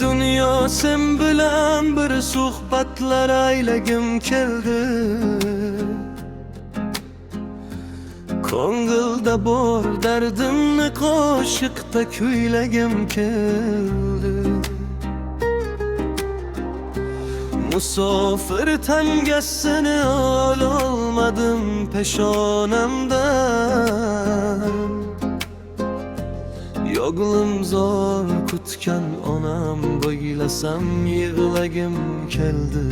dunyo sen bilan bir suhbatlar aylagim keldi. Ko'ngilda bor dardimni qo'shiqda kuylagim keldi. Musofir tangasini ololmadim peshonamdan. Yog'lim zor kutgan onam bo'ylasam yig'lagim keldi.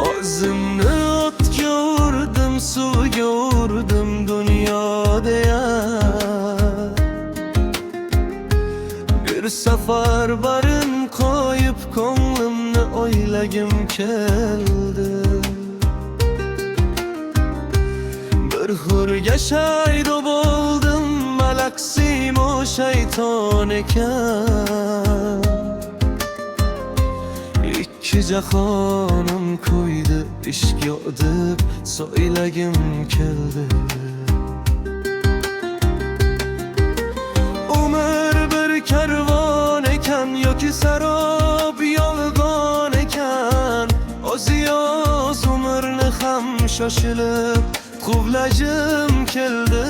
O'zimni o'tga urdim, suvga urdim dunyoda ya. Bir safar barin qo'yib ko'nglimni o'ylagim keldi. Bir hurga shaydo bo'ldim, malaksim o shayton ekan. İki jahonim ko'ydi ishga deb so'ylagim keldi. Umr bir karvon ekan yoki sarob yolg'on ekan. O'ziyoz umrni ham shoshilib quvlashim keldi.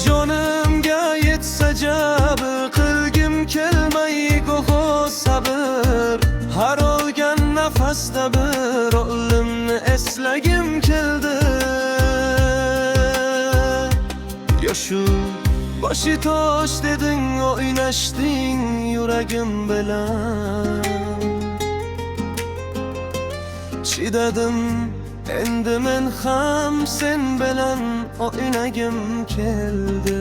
Jonimga yetsa jabr qilgim kelmay go'ho sabr. Har olgan nafasda bir o'limni eslagim keldi. Shu boshi tosh deding, o'ynashding yuragim bilan. Chidadim endi men ham sen bilan o'ynagim keldi.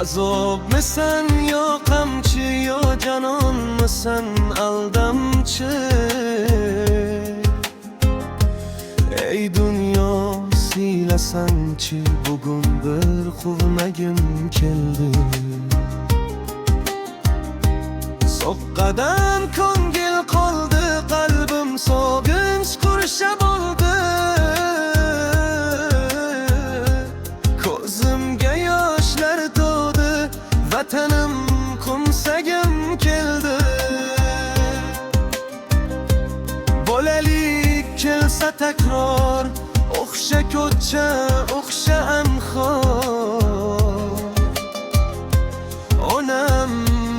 Azobmisan yo qamchi yo janonmisan aldamchi. Ey dunyo siylasanchi, bugun bir quvnagim keldi. Soqqadan ko'ngil qoldi, qalbim sog'inch qurshab oldi. Ko'zimga yoshlar to'ldi, vatanim qo'msagim keldi. Bolalik kelsa takror, o'xsha ko'cha, o'xsha anhor. Onam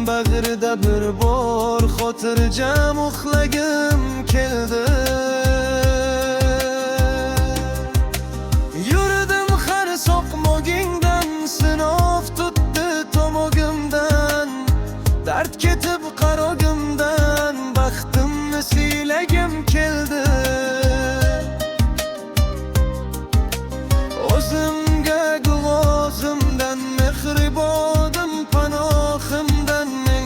bag'rida bir bor xotirjam uxlagim keldi. Yurdim har soqmogingdan, sinov tutdi tomogimdan. Dard ketib qarogimdan, baxtimni siylagim keldi. O'zimga g'uzimdan, mehribonim panohimdan, men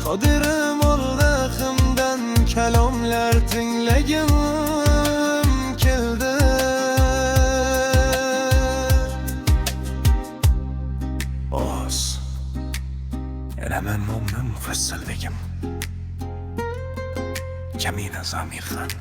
qodirim Allohimdan kalomlar tinglagim keldi. Oz yana men mo'min mufassal begim Jamila Zamirxon.